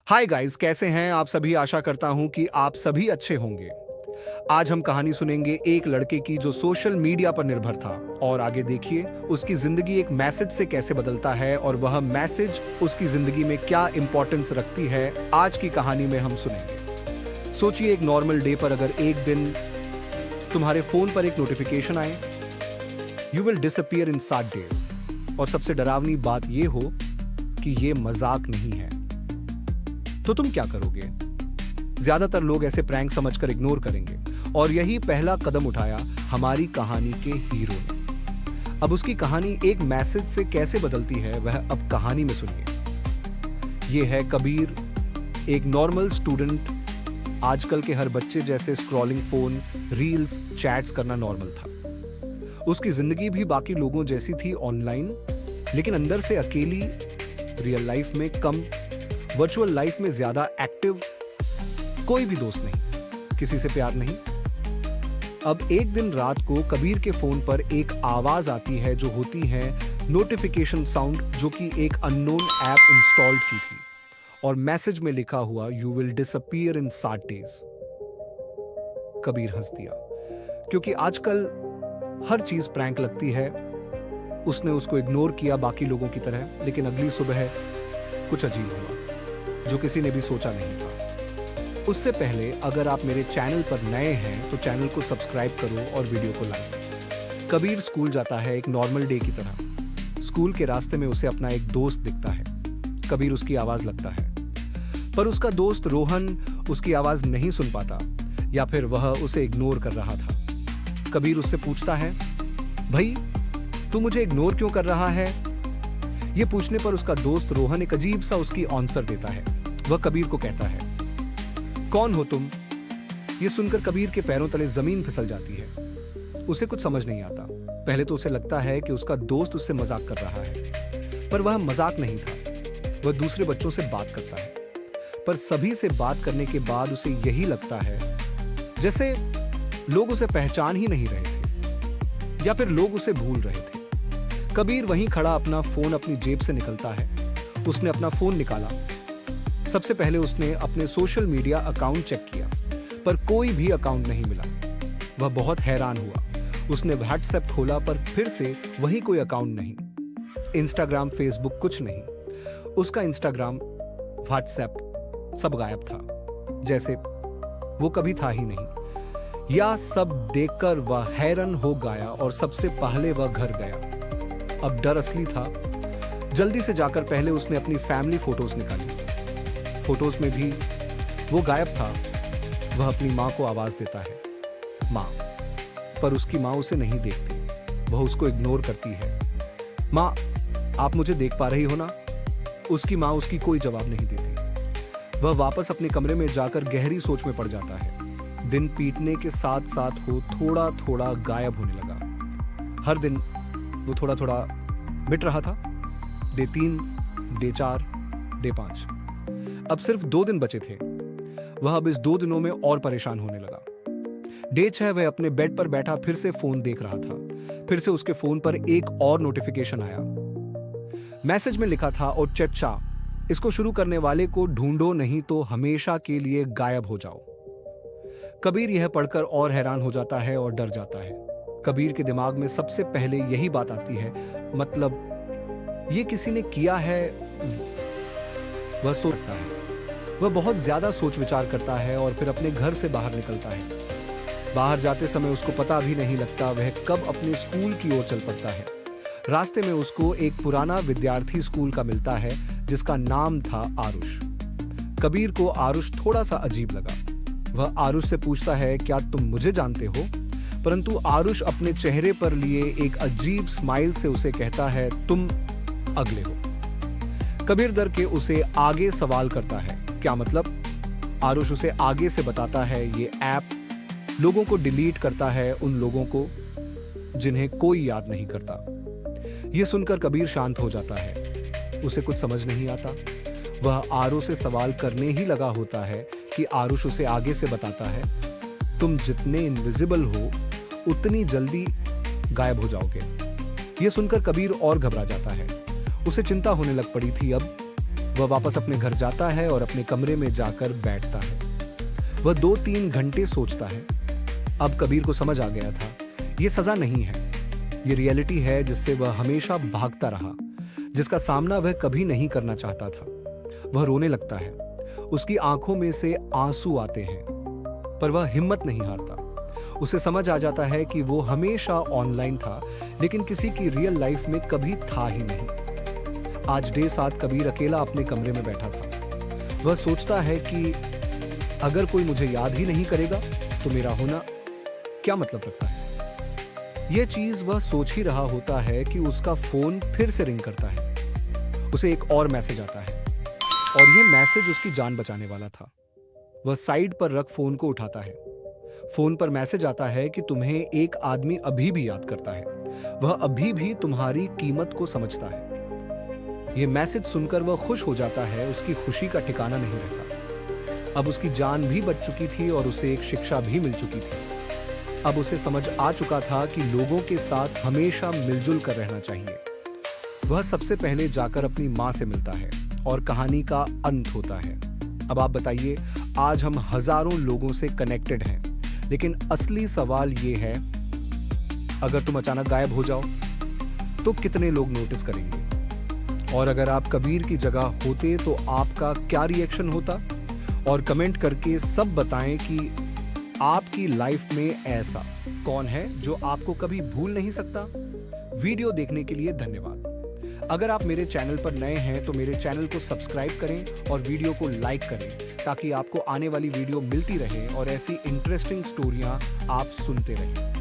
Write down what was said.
Hi guys, कैसे हैं आप सभी। आशा करता हूं कि आप सभी अच्छे होंगे। आज हम कहानी सुनेंगे एक लड़के की जो सोशल मीडिया पर निर्भर था और आगे देखिए उसकी जिंदगी एक मैसेज से कैसे बदलता है और वह मैसेज उसकी जिंदगी में क्या इंपॉर्टेंस रखती है। आज की कहानी में हम सुनेंगे। सोचिए एक नॉर्मल डे पर अगर एक दिन तुम्हारे फोन पर एक नोटिफिकेशन आए, you will disappear in 7 days. और सबसे डरावनी बात यह हो कि यह मजाक नहीं है, तो तुम क्या करोगे? ज्यादातर लोग ऐसे प्रैंक समझकर इग्नोर करेंगे और यही पहला कदम उठाया हमारी कहानी के हीरो ने। अब उसकी कहानी एक मैसेज से कैसे बदलती है वह अब कहानी में सुनिए। यह है कबीर, एक नॉर्मल स्टूडेंट। आजकल के हर बच्चे जैसे स्क्रॉलिंग फोन, रील्स, चैट्स करना नॉर्मल था। उसकी जिंदगी भी बाकी लोगों जैसी थी ऑनलाइन, लेकिन अंदर से अकेली, रियल लाइफ में कम, वर्चुअल लाइफ में ज्यादा एक्टिव। कोई भी दोस्त नहीं, किसी से प्यार नहीं। अब एक दिन रात को कबीर के फोन पर एक आवाज आती है जो होती है नोटिफिकेशन साउंड, जो कि एक अननोन ऐप इंस्टॉल्ड की थी और मैसेज में लिखा हुआ you will disappear in 7 days. Kabir हंस दिया, क्योंकि आजकल हर चीज प्रैंक लगती है। उसने उसको इग्नोर किया बाकी लोगों की तरह, लेकिन अगली सुबह कुछ अजीब हुआ जो किसी ने भी सोचा नहीं था। उससे पहले अगर आप मेरे चैनल पर नए हैं तो चैनल को सब्सक्राइब करो और वीडियो को लाइक। कबीर स्कूल जाता है एक नॉर्मल डे की तरह। स्कूल के रास्ते में उसे अपना एक दोस्त दिखता है। कबीर उसकी आवाज लगता है, पर उसका दोस्त रोहन उसकी आवाज नहीं सुन पाता, या फिर वह उसे इग्नोर कर रहा था। कबीर उससे पूछता है, भाई तू मुझे इग्नोर क्यों कर रहा है? यह पूछने पर उसका दोस्त रोहन एक अजीब सा उसकी आंसर देता है। वह कबीर को कहता है, कौन हो तुम? यह सुनकर कबीर के पैरों तले जमीन फिसल जाती है। उसे कुछ समझ नहीं आता। पहले तो उसे लगता है कि उसका दोस्त उससे मजाक कर रहा है, पर वह मजाक नहीं था। वह दूसरे बच्चों से बात करता है, पर सभी से बात करने के बाद उसे यही लगता है जैसे लोग उसे पहचान ही नहीं रहे थे, या फिर लोग उसे भूल रहे थे। कबीर वहीं खड़ा अपना फोन अपनी जेब से निकलता है। उसने अपना फोन निकाला। सबसे पहले उसने अपने सोशल मीडिया अकाउंट चेक किया, पर कोई भी अकाउंट नहीं मिला। वह बहुत हैरान हुआ। उसने व्हाट्सएप खोला, पर फिर से वही कोई अकाउंट नहीं। इंस्टाग्राम, फेसबुक, कुछ नहीं। उसका इंस्टाग्राम, व्हाट्सएप सब गायब था, जैसे वो कभी था ही नहीं। यह सब देखकर वह हैरान हो गया और सबसे पहले वह घर गया। अब डर असली था। जल्दी से जाकर पहले उसने अपनी फैमिली फोटोज निकाली। फोटोज में भी वो गायब था। वह अपनी मां को आवाज देता है, मां, पर उसकी मां उसे नहीं देखती। वह उसको इग्नोर करती है। मां, आप मुझे देख पा रही हो ना? उसकी मां उसकी कोई जवाब नहीं देती। वह वापस अपने कमरे में जाकर गहरी सोच में पड़ जाता है। दिन बीतने के साथ साथ वो थोड़ा थोड़ा गायब होने लगा। हर दिन वो थोड़ा थोड़ा मिट रहा था। Day 3, day 4, day 5। अब सिर्फ 2 दिन बचे थे। वह अब इस 2 दिनों में और परेशान होने लगा। डे 6 वह अपने बेड पर बैठा फिर से फोन देख रहा था। फिर से उसके फोन पर एक और नोटिफिकेशन आया। मैसेज में लिखा था, और चचा, इसको शुरू करने वाले को ढूंढो, नहीं तो हमेशा के लिए गायब हो जाओ। कबीर यह पढ़कर और हैरान हो जाता है और डर जाता है। कबीर के दिमाग में सबसे पहले यही बात आती है, मतलब ये किसी ने किया है। वह सोचता है। वह बहुत ज्यादा सोच विचार करता है और फिर अपने घर से बाहर निकलता है। बाहर जाते समय उसको पता भी नहीं लगता वह कब अपने स्कूल की ओर चल पड़ता है। रास्ते में उसको एक पुराना विद्यार्थी स्कूल का मिलता है जिसका नाम था आरुष। कबीर को आरुष थोड़ा सा अजीब लगा। वह आरुष से पूछता है, क्या तुम मुझे जानते हो? परंतु आरुष अपने चेहरे पर लिए एक अजीब स्माइल से उसे कहता है, तुम अगले हो। कबीर डर के उसे आगे सवाल करता है, क्या मतलब? आरुष उसे आगे से बताता है, ये ऐप लोगों को डिलीट करता है, उन लोगों को जिन्हें कोई याद नहीं करता। यह सुनकर कबीर शांत हो जाता है। उसे कुछ समझ नहीं आता। वह आरुष से सवाल करने ही लगा होता है कि आरुष उसे आगे से बताता है, तुम जितने इनविजिबल हो उतनी जल्दी गायब हो जाओगे। यह सुनकर कबीर और घबरा जाता है। उसे चिंता होने लग पड़ी थी अब वह वापस अपने घर जाता है और अपने कमरे में जाकर बैठता है। वह 2-3 घंटे सोचता है। अब कबीर को समझ आ गया था, ये सजा नहीं है, ये रियलिटी है जिससे वह हमेशा भागता रहा, जिसका सामना वह कभी नहीं करना चाहता था। वह रोने लगता है, उसकी आंखों में से आंसू आते हैं, पर वह हिम्मत नहीं हारता। उसे समझ आ जाता है कि वो हमेशा ऑनलाइन था, लेकिन किसी की रियल लाइफ में कभी था ही नहीं। आज डे 7 कबीर अकेला अपने कमरे में बैठा था। वह सोचता है कि अगर कोई मुझे याद ही नहीं करेगा तो मेरा होना क्या मतलब रखता है। यह चीज वह सोच ही रहा होता है कि उसका फोन फिर से रिंग करता है। उसे एक और मैसेज आता है और यह मैसेज उसकी जान बचाने वाला था। वह साइड पर रख फोन को उठाता है। फोन पर मैसेज आता है कि तुम्हें एक आदमी अभी भी याद करता है, वह अभी भी तुम्हारी कीमत को समझता है। यह मैसेज सुनकर वह खुश हो जाता है, उसकी खुशी का ठिकाना नहीं रहता। अब उसकी जान भी बच चुकी थी और उसे एक शिक्षा भी मिल चुकी थी। अब उसे समझ आ चुका था कि लोगों के साथ हमेशा मिलजुल कर रहना चाहिए। वह सबसे पहले जाकर अपनी मां से मिलता है और कहानी का अंत होता है। अब आप बताइए, आज हम हजारों लोगों से कनेक्टेड हैं, लेकिन असली सवाल ये है, अगर तुम अचानक गायब हो जाओ तो कितने लोग नोटिस करेंगे? और अगर आप कबीर की जगह होते तो आपका क्या रिएक्शन होता? और कमेंट करके सब बताएं कि आपकी लाइफ में ऐसा कौन है जो आपको कभी भूल नहीं सकता। वीडियो देखने के लिए धन्यवाद। अगर आप मेरे चैनल पर नए हैं तो मेरे चैनल को सब्सक्राइब करें और वीडियो को लाइक करें, ताकि आपको आने वाली वीडियो मिलती रहे और ऐसी इंटरेस्टिंग स्टोरियां आप सुनते रहें।